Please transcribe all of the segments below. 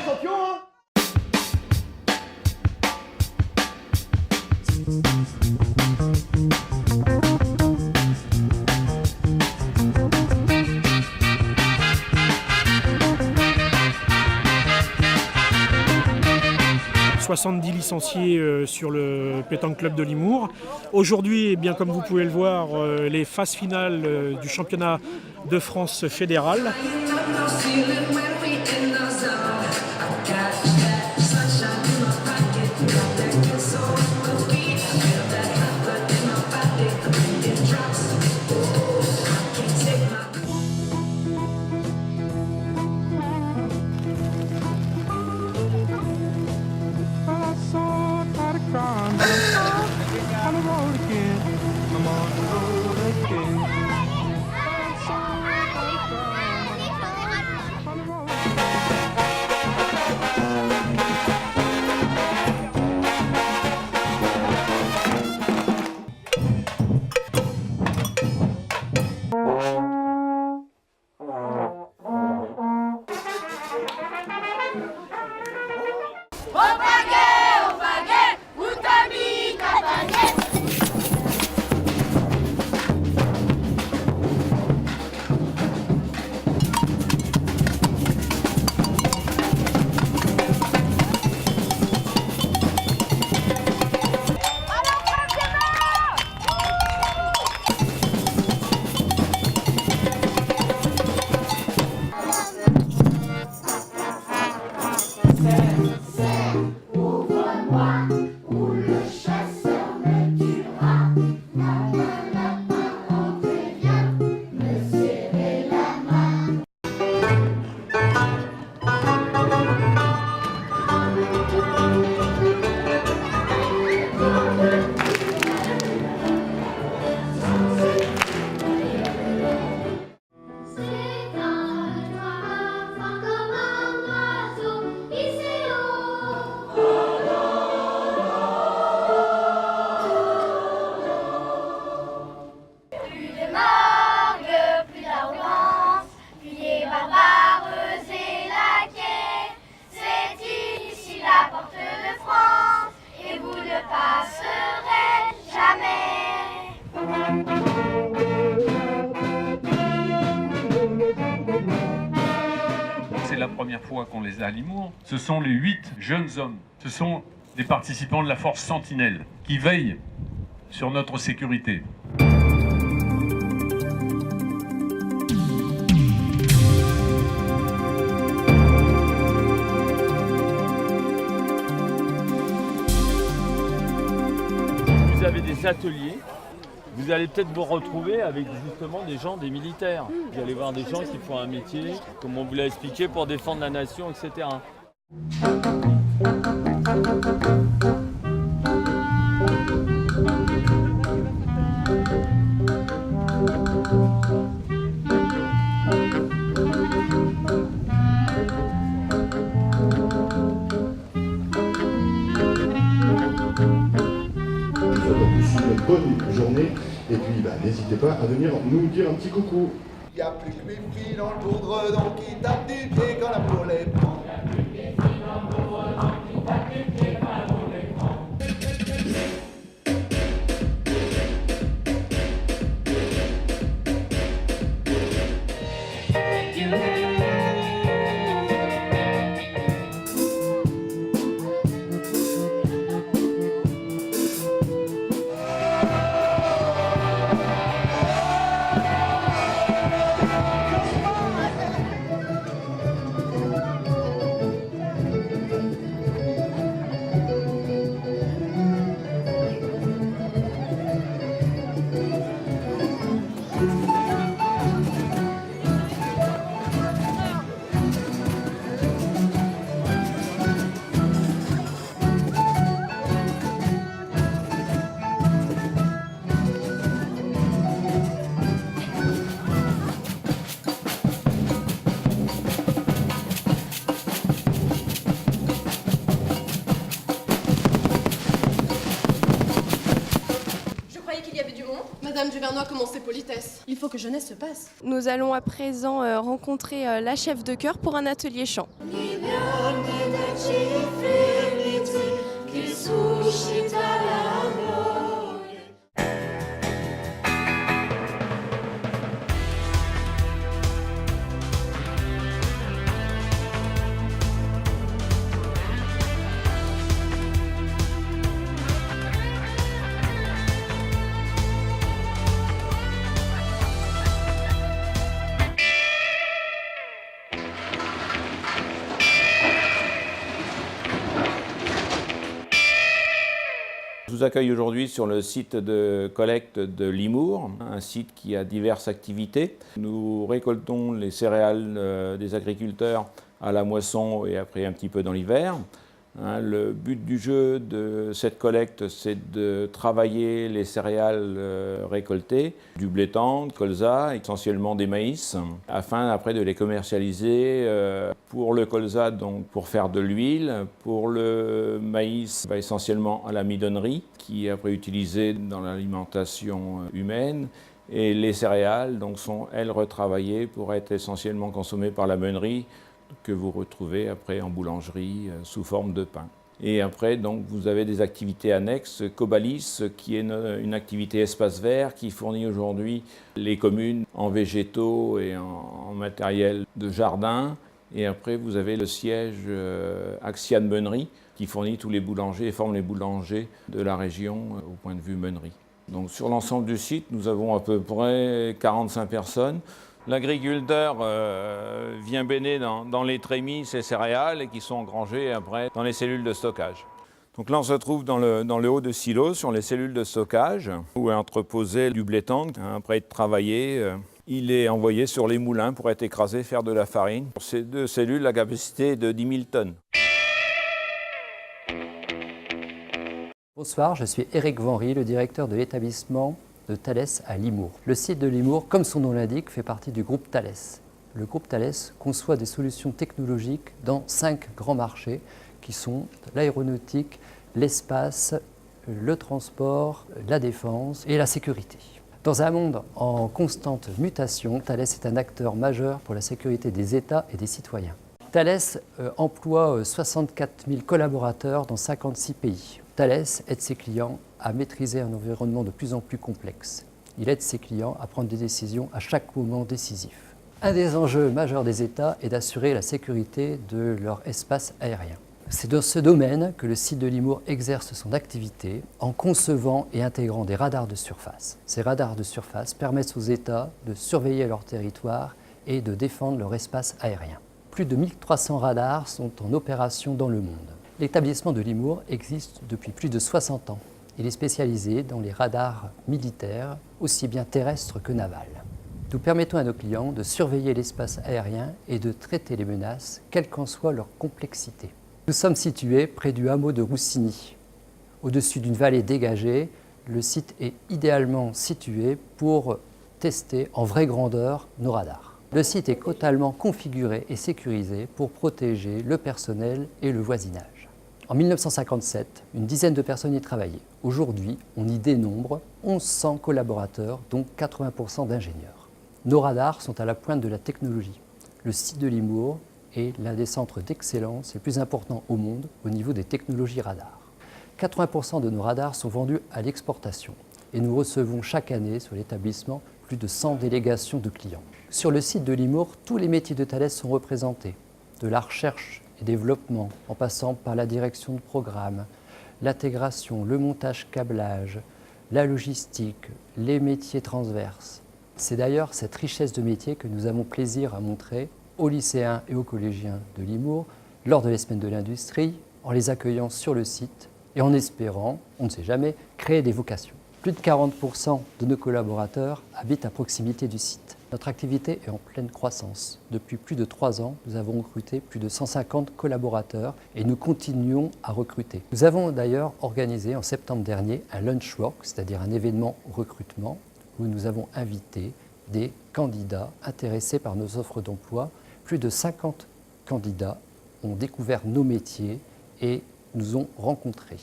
champion, hein. 70 licenciés sur le Pétanque Club de Limours. Aujourd'hui, eh bien, comme vous pouvez le voir, les phases finales du championnat de France fédéral. C'est la première fois qu'on les a à Limours. Ce sont les 8 jeunes hommes. Ce sont des participants de la force Sentinelle qui veillent sur notre sécurité. Vous avez des ateliers. Vous allez peut-être vous retrouver avec justement des gens, des militaires. Vous allez voir des gens qui font un métier, comme on vous l'a expliqué, pour défendre la nation, etc. Une bonne journée et puis n'hésitez pas à venir nous dire un petit coucou. Il n'y a plus que mes filles dans le goudron qui tapent du pied quand la boule les prend. Duvernois commencer politesse. Il faut que jeunesse se passe. Nous allons à présent rencontrer la chef de chœur pour un atelier chant. Je vous accueille aujourd'hui sur le site de collecte de Limours, un site qui a diverses activités. Nous récoltons les céréales des agriculteurs à la moisson et après un petit peu dans l'hiver. Le but du jeu de cette collecte, c'est de travailler les céréales récoltées, du blé tendre, colza, essentiellement des maïs, afin après de les commercialiser pour le colza, donc pour faire de l'huile, pour le maïs, essentiellement à la midonnerie, qui est après utilisée dans l'alimentation humaine. Et les céréales donc, sont, elles, retravaillées pour être essentiellement consommées par la meunerie, que vous retrouvez après en boulangerie sous forme de pain. Et après, donc, vous avez des activités annexes. Cobalis, qui est une activité espace vert qui fournit aujourd'hui les communes en végétaux et en matériel de jardin. Et après, vous avez le siège Axiane Meunerie qui fournit tous les boulangers et forme les boulangers de la région au point de vue meunerie. Donc, sur l'ensemble du site, nous avons à peu près 45 personnes. L'agriculteur vient béner dans les trémies ses céréales et qui sont engrangées après dans les cellules de stockage. Donc là, on se trouve dans le haut de silo, sur les cellules de stockage, où est entreposé du blé tendre. Après être travaillé, il est envoyé sur les moulins pour être écrasé, faire de la farine. Pour ces deux cellules, la capacité est de 10 000 tonnes. Bonsoir, je suis Éric Vanry, le directeur de l'établissement de Thales à Limours. Le site de Limours, comme son nom l'indique, fait partie du groupe Thales. Le groupe Thales conçoit des solutions technologiques dans 5 grands marchés qui sont l'aéronautique, l'espace, le transport, la défense et la sécurité. Dans un monde en constante mutation, Thales est un acteur majeur pour la sécurité des États et des citoyens. Thales emploie 64 000 collaborateurs dans 56 pays. Thales aide ses clients à maîtriser un environnement de plus en plus complexe. Il aide ses clients à prendre des décisions à chaque moment décisif. Un des enjeux majeurs des États est d'assurer la sécurité de leur espace aérien. C'est dans ce domaine que le site de Limours exerce son activité en concevant et intégrant des radars de surface. Ces radars de surface permettent aux États de surveiller leur territoire et de défendre leur espace aérien. Plus de 1300 radars sont en opération dans le monde. L'établissement de Limours existe depuis plus de 60 ans. Il est spécialisé dans les radars militaires, aussi bien terrestres que navals. Nous permettons à nos clients de surveiller l'espace aérien et de traiter les menaces, quelle qu'en soit leur complexité. Nous sommes situés près du hameau de Roussigny. Au-dessus d'une vallée dégagée, le site est idéalement situé pour tester en vraie grandeur nos radars. Le site est totalement configuré et sécurisé pour protéger le personnel et le voisinage. En 1957, une dizaine de personnes y travaillaient. Aujourd'hui, on y dénombre 1100 collaborateurs, dont 80% d'ingénieurs. Nos radars sont à la pointe de la technologie. Le site de Limours est l'un des centres d'excellence les plus importants au monde au niveau des technologies radars. 80% de nos radars sont vendus à l'exportation et nous recevons chaque année sur l'établissement plus de 100 délégations de clients. Sur le site de Limours, tous les métiers de Thales sont représentés, de la recherche et développement, en passant par la direction de programme, l'intégration, le montage câblage, la logistique, les métiers transverses. C'est d'ailleurs cette richesse de métiers que nous avons plaisir à montrer aux lycéens et aux collégiens de Limours lors de la semaine de l'industrie, en les accueillant sur le site et en espérant, on ne sait jamais, créer des vocations. Plus de 40% de nos collaborateurs habitent à proximité du site. Notre activité est en pleine croissance. Depuis plus de 3 ans, nous avons recruté plus de 150 collaborateurs et nous continuons à recruter. Nous avons d'ailleurs organisé en septembre dernier un lunchwork, c'est-à-dire un événement recrutement, où nous avons invité des candidats intéressés par nos offres d'emploi. Plus de 50 candidats ont découvert nos métiers et nous ont rencontrés.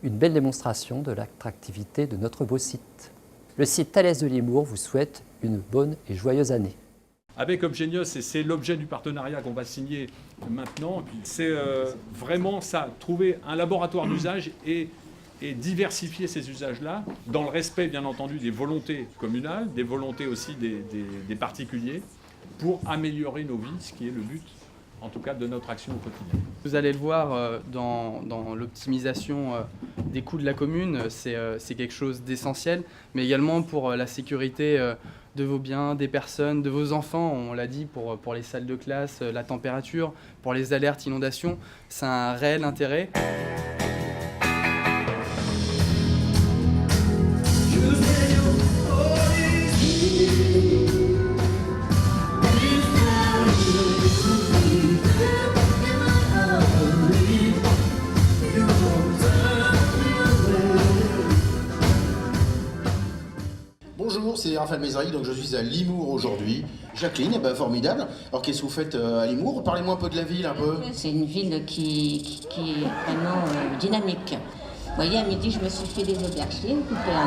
Une belle démonstration de l'attractivité de notre beau site. Le site Thalès de Limours vous souhaite une bonne et joyeuse année. Avec Obgenios, et c'est l'objet du partenariat qu'on va signer maintenant, c'est vraiment ça, trouver un laboratoire d'usage et diversifier ces usages-là, dans le respect bien entendu des volontés communales, des volontés aussi des particuliers, pour améliorer nos vies, ce qui est le but en tout cas de notre action au quotidien. Vous allez le voir dans l'optimisation des coûts de la commune, c'est quelque chose d'essentiel, mais également pour la sécurité de vos biens, des personnes, de vos enfants, on l'a dit, pour les salles de classe, la température, pour les alertes inondations, c'est un réel intérêt. Bonjour, c'est Raphaël Mézari, donc je suis à Limours aujourd'hui. Jacqueline, eh ben, formidable. Alors qu'est-ce que vous faites à Limours? Parlez-moi un peu de la ville, un peu. C'est une ville qui est vraiment dynamique. Vous voyez, à midi, je me suis fait des aubergines, coupées en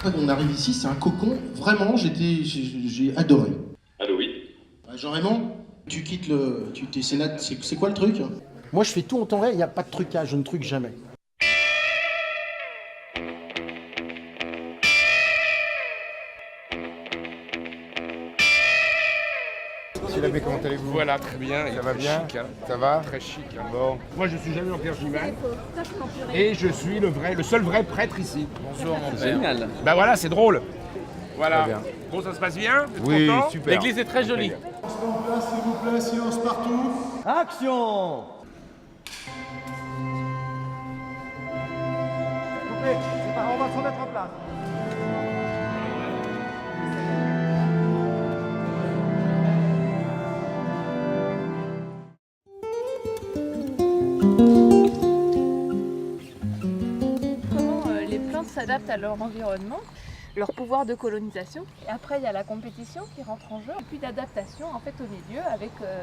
deux. On arrive ici, c'est un cocon. Vraiment, j'ai adoré. Allô, oui. Jean-Raymond, tu quittes le... C'est quoi le truc? Moi, je fais tout en temps réel, il n'y a pas de trucage, je ne truque jamais. Monsieur l'abbé, comment allez-vous? Voilà, très bien. Ça va bien? Chic, hein. Ça va? Très chic. Hein. Bon. Moi, je suis jamais en Pierre Gimal. Et je suis le seul vrai prêtre ici. Bonjour, mon père. Génial. Ben voilà, c'est drôle. Voilà. Bon, ça se passe bien? Vous êtes Oui, content? super. L'église est très jolie. S'il vous plaît, silence partout. Action! On va se remettre en place. Comment les plantes s'adaptent à leur environnement, leur pouvoir de colonisation. Et après, il y a la compétition qui rentre en jeu, et puis l'adaptation en fait au milieu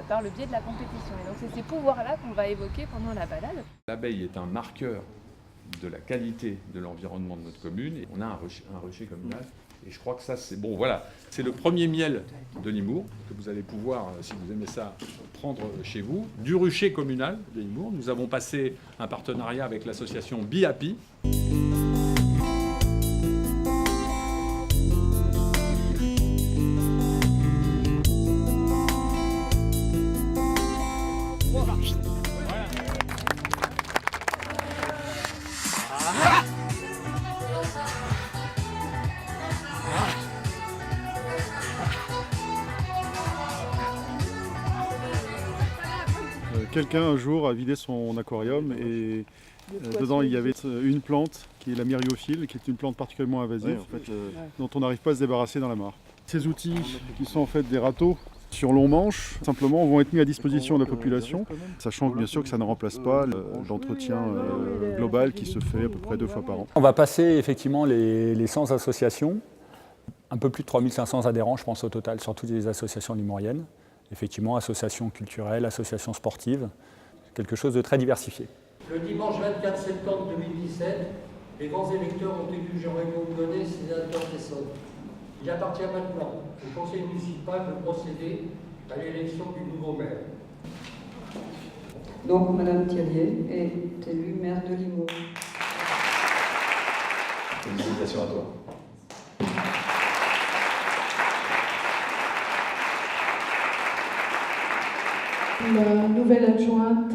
par le biais de la compétition. Et donc c'est ces pouvoirs-là qu'on va évoquer pendant la balade. L'abeille est un marqueur de la qualité de l'environnement de notre commune. Et on a un rucher communal. Et je crois que ça, c'est bon. Voilà, c'est le premier miel de Limours que vous allez pouvoir, si vous aimez ça, prendre chez vous. Du rucher communal de Limours. Nous avons passé un partenariat avec l'association Be Happy. Quelqu'un un jour a vidé son aquarium et dedans il y avait une plante qui est la myriophile, qui est une plante particulièrement invasive dont on n'arrive pas à se débarrasser dans la mare. Ces outils qui sont en fait des râteaux sur long manche, simplement vont être mis à disposition de la population, sachant bien sûr que ça ne remplace pas l'entretien global qui se fait à peu près 2 fois par an. On va passer effectivement les 100 associations, un peu plus de 3500 adhérents je pense au total sur toutes les associations limouriennes. Effectivement, associations culturelles, associations sportives, quelque chose de très diversifié. Le dimanche 24 septembre 2017, les grands électeurs ont élu Jean-Raymond Bonnet, sénateur d'Essonne. Il appartient maintenant au conseil municipal de procéder à l'élection du nouveau maire. Donc, Madame Thiallier est élue maire de Limours. Félicitations à toi. La nouvelle adjointe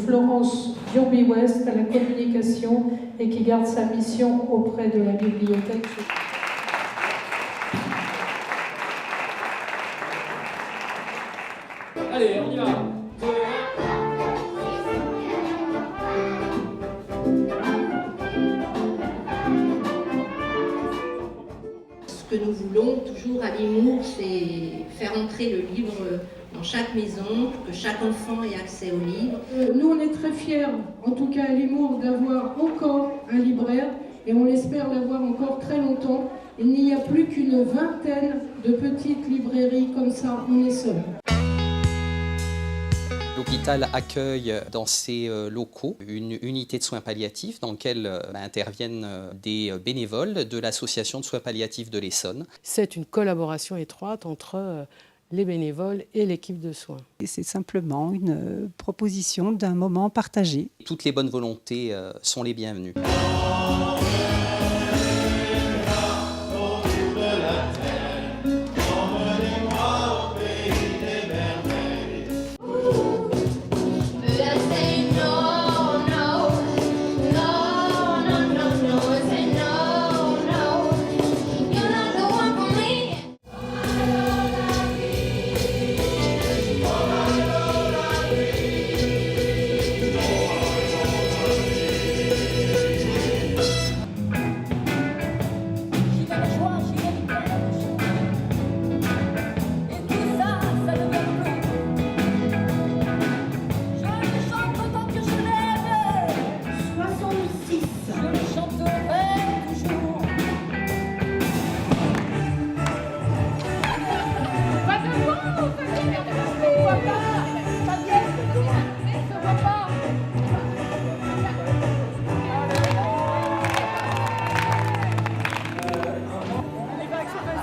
Florence Diombi-West à la communication et qui garde sa mission auprès de la bibliothèque. Allez, on y va. Ce que nous voulons toujours à Limours, c'est faire entrer le livre dans chaque maison, que chaque enfant ait accès au livre. Nous, on est très fiers, en tout cas à Limours, d'avoir encore un libraire et on espère l'avoir encore très longtemps. Il n'y a plus qu'une vingtaine de petites librairies comme ça en Essonne. L'hôpital accueille dans ses locaux une unité de soins palliatifs dans laquelle interviennent des bénévoles de l'association de soins palliatifs de l'Essonne. C'est une collaboration étroite entre les bénévoles et l'équipe de soins. C'est simplement une proposition d'un moment partagé. Toutes les bonnes volontés sont les bienvenues.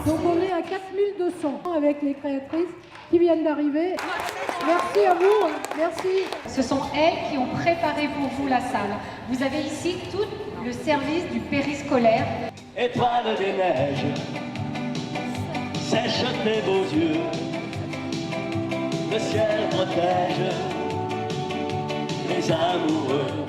Donc on est à 4200 avec les créatrices qui viennent d'arriver. Merci à vous, merci. Ce sont elles qui ont préparé pour vous la salle. Vous avez ici tout le service du périscolaire. Étoile des neiges, sèche tes beaux yeux, le ciel protège les amoureux.